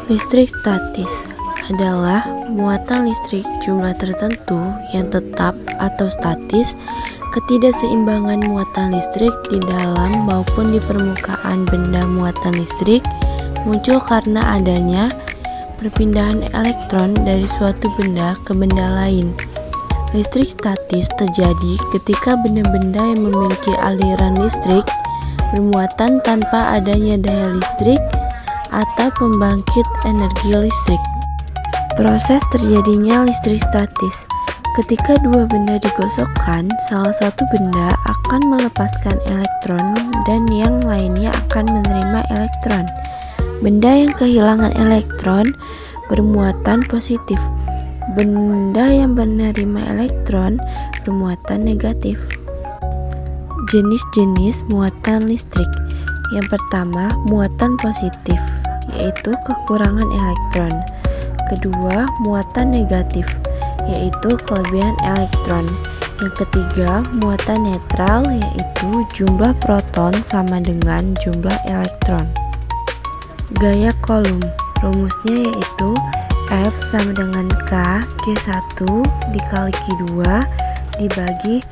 Listrik statis adalah muatan listrik jumlah tertentu yang tetap atau statis. Ketidakseimbangan muatan listrik di dalam maupun di permukaan benda muatan listrik muncul karena adanya perpindahan elektron dari suatu benda ke benda lain. Listrik statis terjadi ketika benda-benda yang memiliki aliran listrik bermuatan tanpa adanya daya listrik atau pembangkit energi listrik. Proses terjadinya listrik statis. Ketika dua benda digosokkan, salah satu benda akan melepaskan elektron dan yang lainnya akan menerima elektron. Benda yang kehilangan elektron bermuatan positif. Benda yang menerima elektron bermuatan negatif. Jenis-jenis muatan listrik. Yang pertama, muatan positif, yaitu kekurangan elektron. Kedua, muatan negatif, yaitu kelebihan elektron. Yang ketiga, muatan netral, yaitu jumlah proton sama dengan jumlah elektron. Gaya Coulomb, rumusnya yaitu F sama dengan K Q1 dikali Q2 dibagi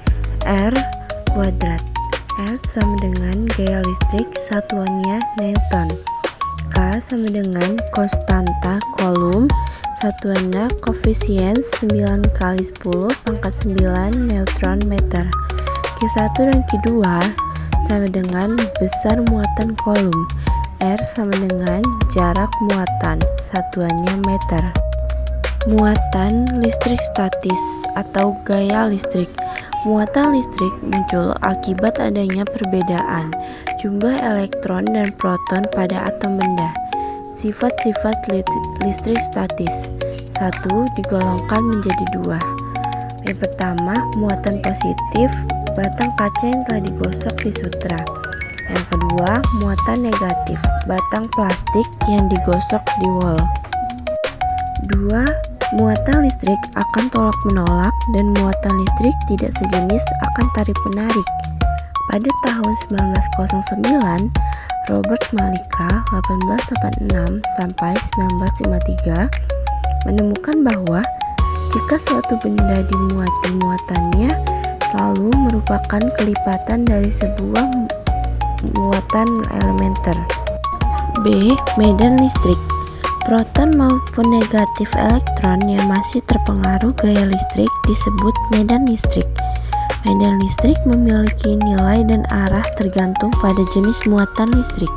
R kuadrat. F sama dengan gaya listrik, satuannya Newton. K sama dengan konstanta Coulomb, satuannya koefisien 9 kali 10 pangkat 9 neutron meter. Q1 dan Q2 sama dengan besar muatan Coulomb. R sama dengan jarak muatan, satuannya meter. Muatan listrik statis atau gaya listrik. Muatan listrik muncul akibat adanya perbedaan jumlah elektron dan proton pada atom benda. Sifat-sifat listrik statis. 1. Digolongkan menjadi 2. Yang pertama, muatan positif, batang kaca yang telah digosok di sutra. Yang kedua, muatan negatif, batang plastik yang digosok di wol. 2. Muatan listrik akan tolak-menolak dan muatan listrik tidak sejenis akan tarik-menarik. Pada tahun 1909, Robert Malika 1886 sampai 1953 menemukan bahwa jika suatu benda dimuati muatannya selalu merupakan kelipatan dari sebuah muatan elementer. B. Medan listrik. Proton maupun negatif elektron yang masih terpengaruh gaya listrik disebut medan listrik. Medan listrik memiliki nilai dan arah tergantung pada jenis muatan listrik.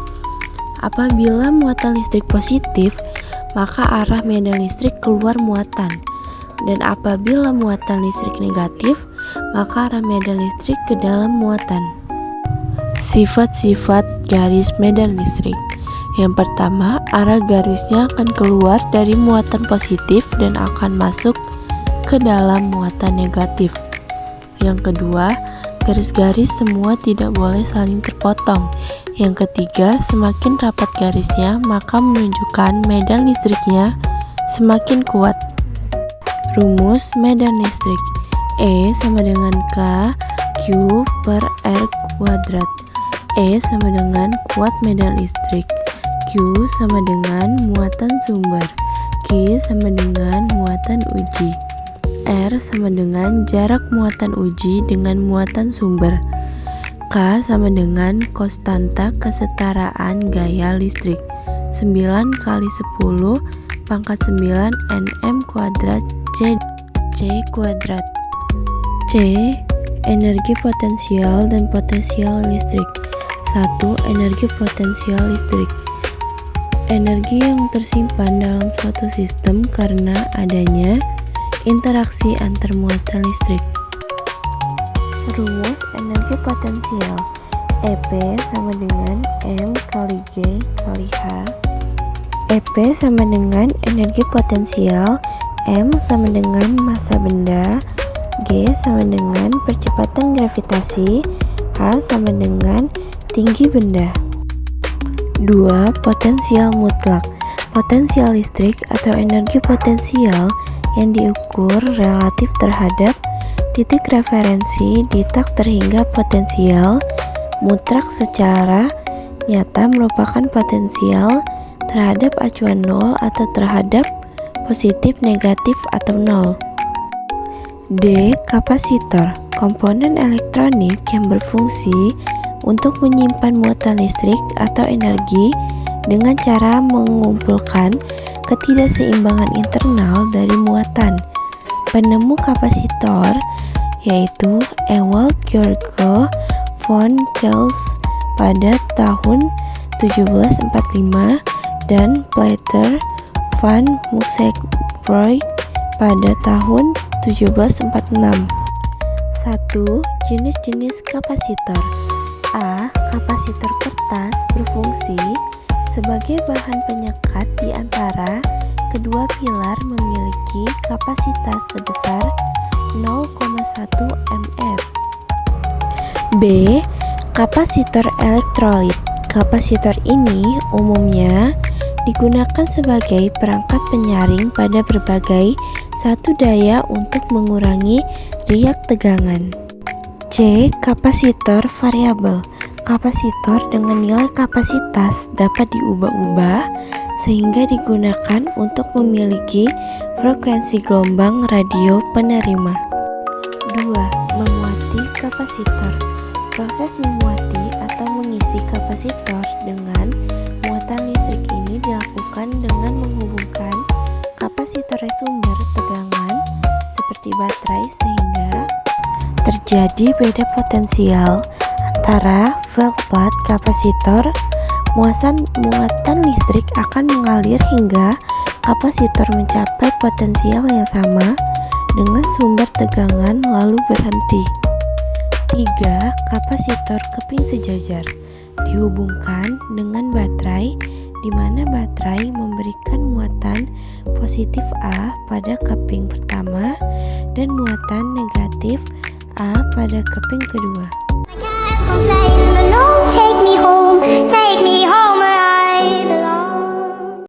Apabila muatan listrik positif, maka arah medan listrik keluar muatan. Dan apabila muatan listrik negatif, maka arah medan listrik ke dalam muatan. Sifat-sifat garis medan listrik. Yang pertama, arah garisnya akan keluar dari muatan positif dan akan masuk ke dalam muatan negatif. Yang kedua, garis-garis semua tidak boleh saling terpotong. Yang ketiga, semakin rapat garisnya, maka menunjukkan medan listriknya semakin kuat. Rumus medan listrik. E sama dengan K Q per R kuadrat. E sama dengan kuat medan listrik. Q sama dengan muatan sumber. Q sama dengan muatan uji. R sama dengan jarak muatan uji dengan muatan sumber. K sama dengan konstanta kesetaraan gaya listrik. 9 kali 10 pangkat 9 Nm kuadrat C kuadrat. C. Energi potensial dan potensial listrik. 1. Energi potensial listrik. Energi yang tersimpan dalam suatu sistem karena adanya interaksi antar muatan listrik. Rumus energi potensial. EP sama dengan M kali G kali H. EP sama dengan energi potensial, M sama dengan massa benda, G sama dengan percepatan gravitasi, H sama dengan tinggi benda. 2. Potensial mutlak. Potensial listrik atau energi potensial yang diukur relatif terhadap titik referensi di tak terhingga potensial mutlak secara nyata merupakan potensial terhadap acuan 0 atau terhadap positif, negatif, atau 0. D. Kapasitor, komponen elektronik yang berfungsi untuk menyimpan muatan listrik atau energi dengan cara mengumpulkan ketidakseimbangan internal dari muatan. Penemu kapasitor yaitu Ewald George von Kels pada tahun 1745 dan Peter van Musselburgh pada tahun 1746. 1. Jenis-jenis kapasitor. A. Kapasitor kertas berfungsi sebagai bahan penyekat di antara kedua pilar memiliki kapasitas sebesar 0,1 mF. B. Kapasitor elektrolit. Kapasitor ini umumnya digunakan sebagai perangkat penyaring pada berbagai satu daya untuk mengurangi riak tegangan. C. Kapasitor variabel. Kapasitor dengan nilai kapasitas dapat diubah-ubah sehingga digunakan untuk memiliki frekuensi gelombang radio penerima. 2. Memuati kapasitor. Proses memuati atau mengisi kapasitor dengan muatan listrik ini dilakukan dengan menghubungkan kapasitor sumber tegangan seperti baterai sehingga terjadi beda potensial antara velplat kapasitor. Muatan listrik akan mengalir hingga kapasitor mencapai potensial yang sama dengan sumber tegangan lalu berhenti. 3. Kapasitor keping sejajar dihubungkan dengan baterai di mana baterai memberikan muatan positif A pada keping pertama dan muatan negatif A pada keping kedua. Take me home,